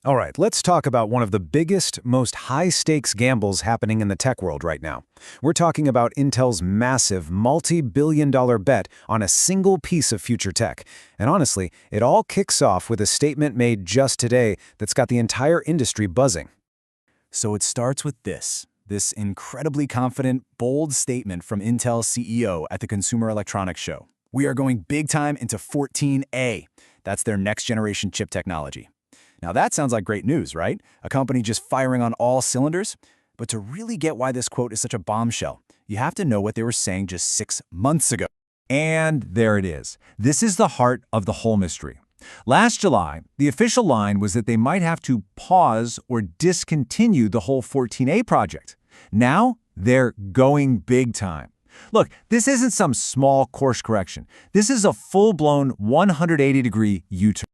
All right, let's talk about one of the biggest, most high-stakes gambles happening in the tech world right now. We're talking about Intel's massive, multi-billion-dollar bet on a single piece of future tech. And honestly, it all kicks off with a statement made just today that's got the entire industry buzzing. So it starts with this incredibly confident, bold statement from Intel's CEO at the Consumer Electronics Show. We are going big time into 14A. That's their next generation chip technology. Now that sounds like great news, right? A company just firing on all cylinders? But to really get why this quote is such a bombshell, you have to know what they were saying just 6 months ago. And there it is. This is the heart of the whole mystery. Last July, the official line was that they might have to pause or discontinue the whole 14A project. Now, they're going big time. Look, this isn't some small course correction. This is a full-blown 180-degree U-turn.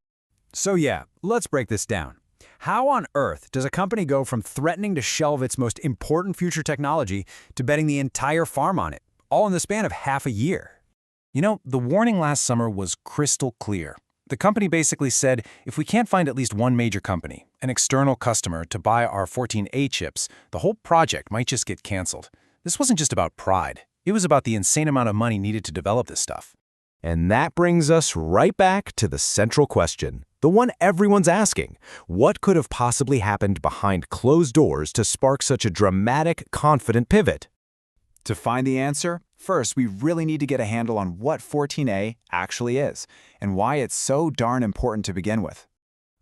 So yeah, let's break this down. How on earth does a company go from threatening to shelve its most important future technology to betting the entire farm on it, all in the span of half a year? You know, the warning last summer was crystal clear. The company basically said, if we can't find at least one major company, an external customer, to buy our 14A chips, the whole project might just get canceled. This wasn't just about pride. It was about the insane amount of money needed to develop this stuff. And that brings us right back to the central question, the one everyone's asking. What could have possibly happened behind closed doors to spark such a dramatic, confident pivot? To find the answer, first we really need to get a handle on what 14A actually is, and why it's so darn important to begin with.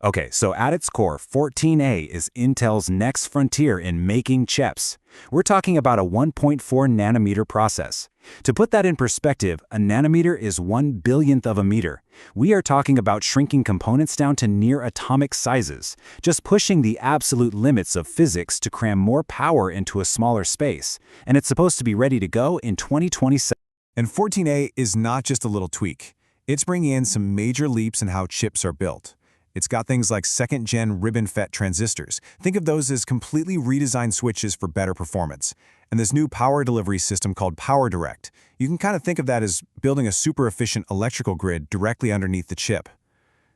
Okay, so at its core, 14A is Intel's next frontier in making chips. We're talking about a 1.4 nanometer process. To put that in perspective, a nanometer is 1/1000th of a meter. We are talking about shrinking components down to near atomic sizes, just pushing the absolute limits of physics to cram more power into a smaller space. And it's supposed to be ready to go in 2027. And 14A is not just a little tweak. It's bringing in some major leaps in how chips are built. It's got things like second-gen RibbonFET transistors. Think of those as completely redesigned switches for better performance. And this new power delivery system called PowerDirect. You can kind of think of that as building a super-efficient electrical grid directly underneath the chip.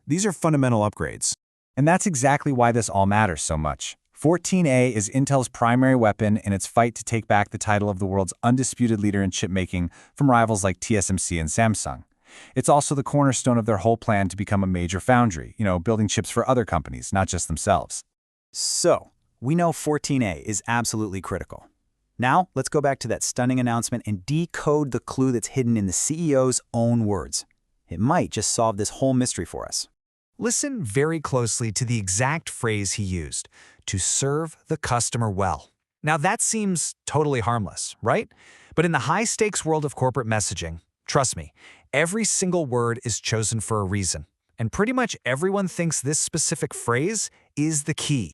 These are fundamental upgrades. And that's exactly why this all matters so much. 14A is Intel's primary weapon in its fight to take back the title of the world's undisputed leader in chip making from rivals like TSMC and Samsung. It's also the cornerstone of their whole plan to become a major foundry, building chips for other companies, not just themselves. So, we know 14A is absolutely critical. Now, let's go back to that stunning announcement and decode the clue that's hidden in the CEO's own words. It might just solve this whole mystery for us. Listen very closely to the exact phrase he used, to serve the customer well. Now that seems totally harmless, right? But in the high-stakes world of corporate messaging, trust me, every single word is chosen for a reason, and pretty much everyone thinks this specific phrase is the key.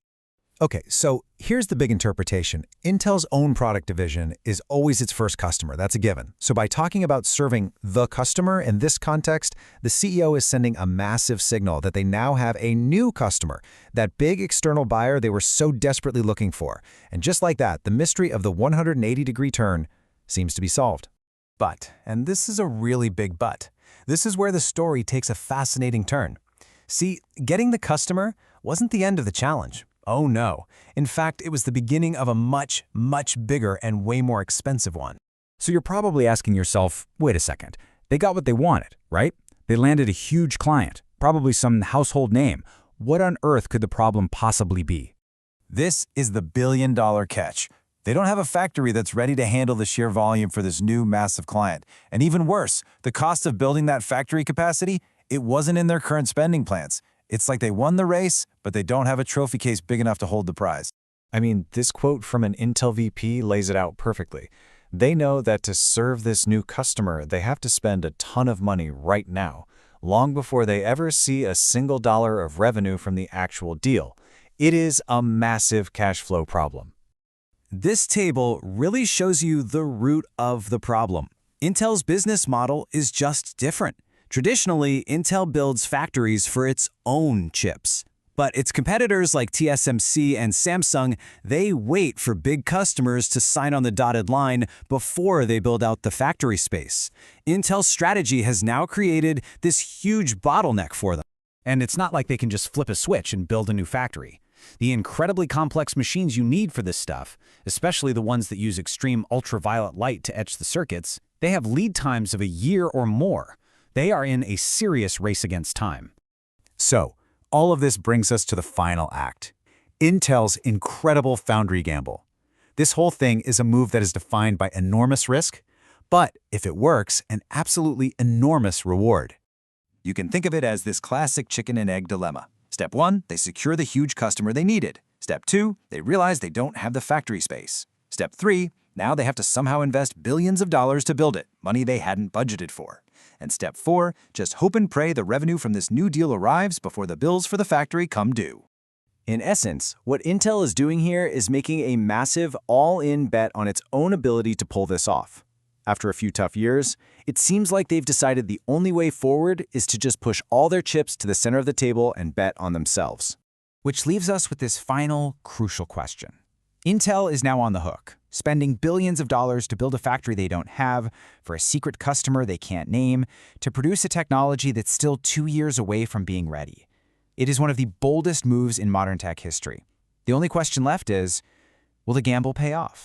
Okay, so here's the big interpretation. Intel's own product division is always its first customer. That's a given. So by talking about serving the customer in this context, the CEO is sending a massive signal that they now have a new customer, that big external buyer they were so desperately looking for. And just like that, the mystery of the 180-degree turn seems to be solved. But, and this is a really big but, this is where the story takes a fascinating turn. See, getting the customer wasn't the end of the challenge. Oh no. In fact, it was the beginning of a much, much bigger and way more expensive one. So you're probably asking yourself, wait a second, they got what they wanted, right? They landed a huge client, probably some household name. What on earth could the problem possibly be? This is the billion-dollar catch. They don't have a factory that's ready to handle the sheer volume for this new massive client. And even worse, the cost of building that factory capacity, it wasn't in their current spending plans. It's like they won the race, but they don't have a trophy case big enough to hold the prize. I mean, this quote from an Intel VP lays it out perfectly. They know that to serve this new customer, they have to spend a ton of money right now, long before they ever see a single dollar of revenue from the actual deal. It is a massive cash flow problem. This table really shows you the root of the problem. Intel's business model is just different. Traditionally, Intel builds factories for its own chips. But its competitors like TSMC and Samsung, they wait for big customers to sign on the dotted line before they build out the factory space. Intel's strategy has now created this huge bottleneck for them. And it's not like they can just flip a switch and build a new factory. The incredibly complex machines you need for this stuff, especially the ones that use extreme ultraviolet light to etch the circuits, they have lead times of a year or more. They are in a serious race against time. So, all of this brings us to the final act. Intel's incredible Foundry gamble. This whole thing is a move that is defined by enormous risk, but if it works, an absolutely enormous reward. You can think of it as this classic chicken and egg dilemma. Step 1, they secure the huge customer they needed. Step 2, they realize they don't have the factory space. Step 3, now they have to somehow invest billions of dollars to build it, money they hadn't budgeted for. And step 4, just hope and pray the revenue from this new deal arrives before the bills for the factory come due. In essence, what Intel is doing here is making a massive all-in bet on its own ability to pull this off. After a few tough years, it seems like they've decided the only way forward is to just push all their chips to the center of the table and bet on themselves. Which leaves us with this final, crucial question. Intel is now on the hook, spending billions of dollars to build a factory they don't have, for a secret customer they can't name, to produce a technology that's still 2 years away from being ready. It is one of the boldest moves in modern tech history. The only question left is, will the gamble pay off?